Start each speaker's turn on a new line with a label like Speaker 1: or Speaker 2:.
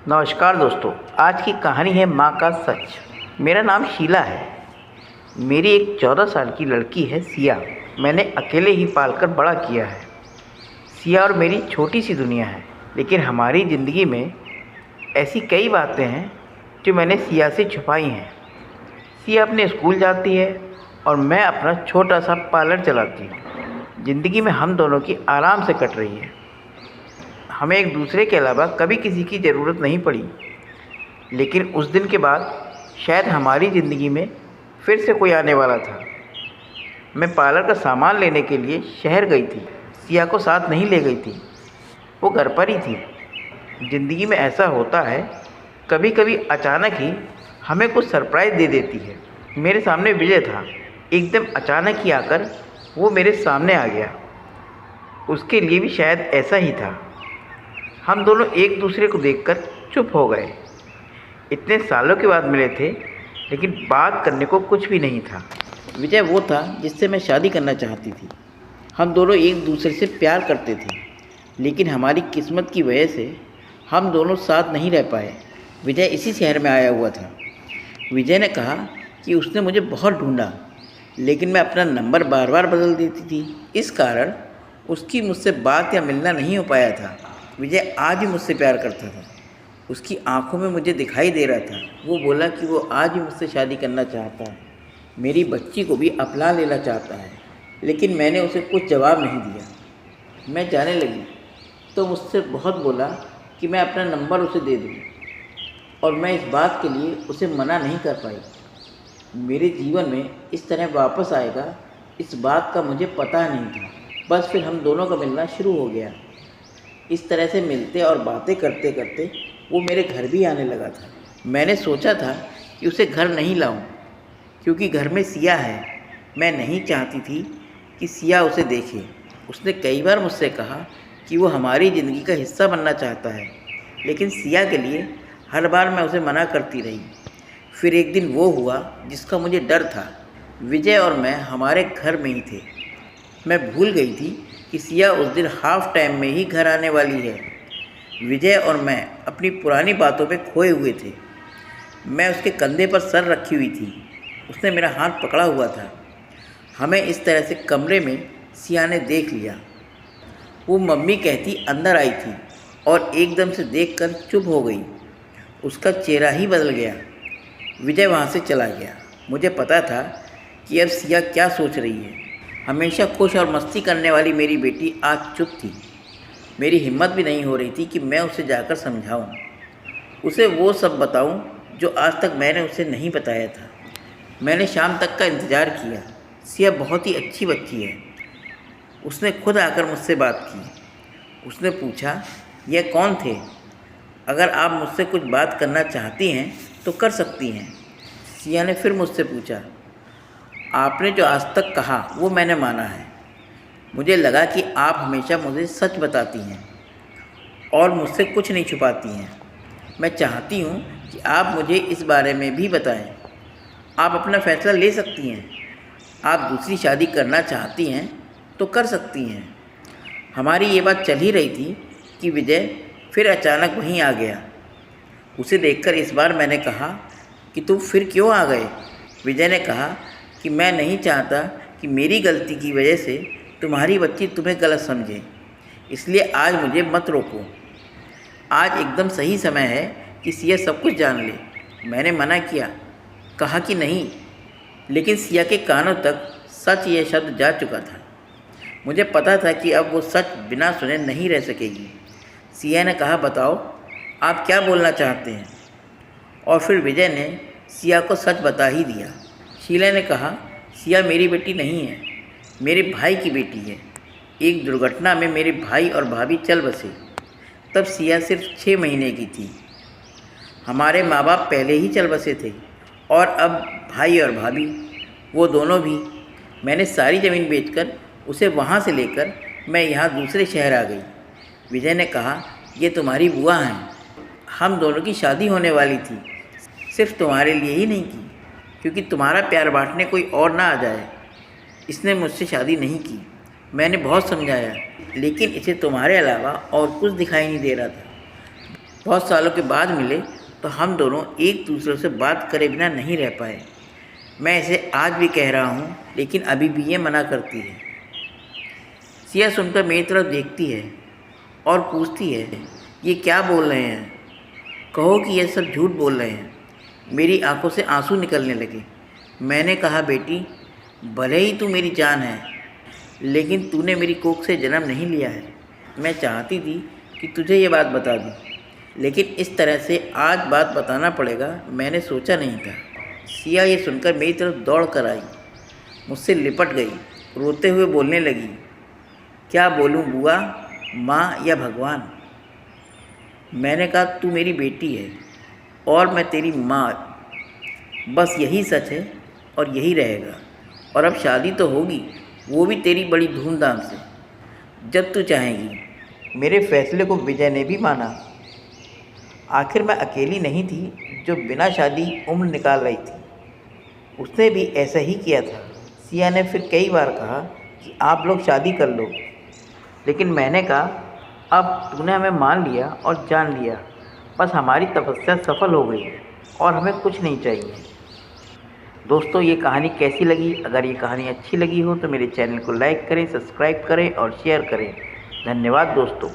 Speaker 1: नमस्कार दोस्तों। आज की कहानी है माँ का सच। मेरा नाम शीला है। मेरी एक 14 साल की लड़की है सिया। मैंने अकेले ही पालकर बड़ा किया है। सिया और मेरी छोटी सी दुनिया है, लेकिन हमारी ज़िंदगी में ऐसी कई बातें हैं जो मैंने सिया से छुपाई हैं। सिया अपने स्कूल जाती है और मैं अपना छोटा सा पार्लर चलाती हूँ। ज़िंदगी में हम दोनों की आराम से कट रही है। हमें एक दूसरे के अलावा कभी किसी की ज़रूरत नहीं पड़ी। लेकिन उस दिन के बाद शायद हमारी ज़िंदगी में फिर से कोई आने वाला था। मैं पार्लर का सामान लेने के लिए शहर गई थी। सिया को साथ नहीं ले गई थी, वो घर पर ही थी। ज़िंदगी में ऐसा होता है, कभी कभी अचानक ही हमें कुछ सरप्राइज़ दे देती है। मेरे सामने विजय था। एकदम अचानक ही आकर वो मेरे सामने आ गया। उसके लिए भी शायद ऐसा ही था। हम दोनों एक दूसरे को देखकर चुप हो गए। इतने सालों के बाद मिले थे, लेकिन बात करने को कुछ भी नहीं था। विजय वो था जिससे मैं शादी करना चाहती थी। हम दोनों एक दूसरे से प्यार करते थे, लेकिन हमारी किस्मत की वजह से हम दोनों साथ नहीं रह पाए। विजय इसी शहर में आया हुआ था। विजय ने कहा कि उसने मुझे बहुत ढूंढा, लेकिन मैं अपना नंबर बार बार बदल देती थी। इस कारण उसकी मुझसे बात या मिलना नहीं हो पाया था। विजय आज भी मुझसे प्यार करता था। उसकी आंखों में मुझे दिखाई दे रहा था। वो बोला कि वो आज भी मुझसे शादी करना चाहता है, मेरी बच्ची को भी अपना लेना चाहता है। लेकिन मैंने उसे कुछ जवाब नहीं दिया। मैं जाने लगी तो मुझसे बहुत बोला कि मैं अपना नंबर उसे दे दूँ, और मैं इस बात के लिए उसे मना नहीं कर पाई। मेरे जीवन में इस तरह वापस आएगा, इस बात का मुझे पता नहीं था। बस फिर हम दोनों का मिलना शुरू हो गया। इस तरह से मिलते और बातें करते करते वो मेरे घर भी आने लगा था। मैंने सोचा था कि उसे घर नहीं लाऊं, क्योंकि घर में सिया है। मैं नहीं चाहती थी कि सिया उसे देखे। उसने कई बार मुझसे कहा कि वो हमारी ज़िंदगी का हिस्सा बनना चाहता है, लेकिन सिया के लिए हर बार मैं उसे मना करती रही। फिर एक दिन वो हुआ जिसका मुझे डर था। विजय और मैं हमारे घर में ही थे। मैं भूल गई थी कि सिया उस दिन हाफ टाइम में ही घर आने वाली है। विजय और मैं अपनी पुरानी बातों पे खोए हुए थे। मैं उसके कंधे पर सर रखी हुई थी। उसने मेरा हाथ पकड़ा हुआ था। हमें इस तरह से कमरे में सिया ने देख लिया। वो मम्मी कहती अंदर आई थी और एकदम से देखकर चुप हो गई। उसका चेहरा ही बदल गया। विजय वहाँ से चला गया। मुझे पता था कि अब सिया क्या सोच रही है। हमेशा खुश और मस्ती करने वाली मेरी बेटी आज चुप थी। मेरी हिम्मत भी नहीं हो रही थी कि मैं उसे जाकर समझाऊं, उसे वो सब बताऊं जो आज तक मैंने उसे नहीं बताया था। मैंने शाम तक का इंतज़ार किया। सिया बहुत ही अच्छी बच्ची है। उसने खुद आकर मुझसे बात की। उसने पूछा, यह कौन थे? अगर आप मुझसे कुछ बात करना चाहती हैं तो कर सकती हैं। सिया ने फिर मुझसे पूछा, आपने जो आज तक कहा वो मैंने माना है। मुझे लगा कि आप हमेशा मुझे सच बताती हैं और मुझसे कुछ नहीं छुपाती हैं। मैं चाहती हूँ कि आप मुझे इस बारे में भी बताएं। आप अपना फैसला ले सकती हैं। आप दूसरी शादी करना चाहती हैं तो कर सकती हैं। हमारी ये बात चल ही रही थी कि विजय फिर अचानक वहीं आ गया। उसे देखकर इस बार मैंने कहा कि तुम फिर क्यों आ गए? विजय ने कहा कि मैं नहीं चाहता कि मेरी गलती की वजह से तुम्हारी बच्ची तुम्हें गलत समझे, इसलिए आज मुझे मत रोको। आज एकदम सही समय है कि सिया सब कुछ जान ले। मैंने मना किया, कहा कि नहीं, लेकिन सिया के कानों तक सच ये शब्द जा चुका था। मुझे पता था कि अब वो सच बिना सुने नहीं रह सकेगी। सिया ने कहा, बताओ आप क्या बोलना चाहते हैं? और फिर विजय ने सिया को सच बता ही दिया। शीला ने कहा, सिया मेरी बेटी नहीं है, मेरे भाई की बेटी है। एक दुर्घटना में मेरे भाई और भाभी चल बसे। तब सिया सिर्फ 6 महीने की थी। हमारे माँ बाप पहले ही चल बसे थे, और अब भाई और भाभी वो दोनों भी। मैंने सारी ज़मीन बेचकर उसे वहाँ से लेकर मैं यहाँ दूसरे शहर आ गई। विजय ने कहा, ये तुम्हारी बुआ हैं। हम दोनों की शादी होने वाली थी, सिर्फ तुम्हारे लिए ही नहीं की, क्योंकि तुम्हारा प्यार बांटने कोई और ना आ जाए। इसने मुझसे शादी नहीं की। मैंने बहुत समझाया, लेकिन इसे तुम्हारे अलावा और कुछ दिखाई नहीं दे रहा था। बहुत सालों के बाद मिले तो हम दोनों एक दूसरे से बात करे बिना नहीं रह पाए। मैं इसे आज भी कह रहा हूँ, लेकिन अभी भी ये मना करती है। सिया सुनकर मेरी तरफ देखती है और पूछती है, ये क्या बोल रहे हैं? कहो कि ये सब झूठ बोल रहे हैं। मेरी आंखों से आंसू निकलने लगे। मैंने कहा, बेटी, भले ही तू मेरी जान है, लेकिन तूने मेरी कोख से जन्म नहीं लिया है। मैं चाहती थी कि तुझे ये बात बता दूँ, लेकिन इस तरह से आज बात बताना पड़ेगा, मैंने सोचा नहीं था। सिया ये सुनकर मेरी तरफ दौड़ कर आई, मुझसे लिपट गई, रोते हुए बोलने लगी, क्या बोलूँ बुआ, माँ या भगवान? मैंने कहा, तू मेरी बेटी है और मैं तेरी माँ। बस यही सच है और यही रहेगा। और अब शादी तो होगी, वो भी तेरी बड़ी धूमधाम से, जब तू चाहेगी। मेरे फैसले को विजय ने भी माना। आखिर मैं अकेली नहीं थी जो बिना शादी उम्र निकाल रही थी। उसने भी ऐसा ही किया था। सिया ने फिर कई बार कहा कि आप लोग शादी कर लो, लेकिन मैंने कहा, अब तूने हमें मान लिया और जान लिया, बस हमारी तपस्या सफल हो गई और हमें कुछ नहीं चाहिए। दोस्तों, ये कहानी कैसी लगी? अगर ये कहानी अच्छी लगी हो तो मेरे चैनल को लाइक करें, सब्सक्राइब करें और शेयर करें। धन्यवाद दोस्तों।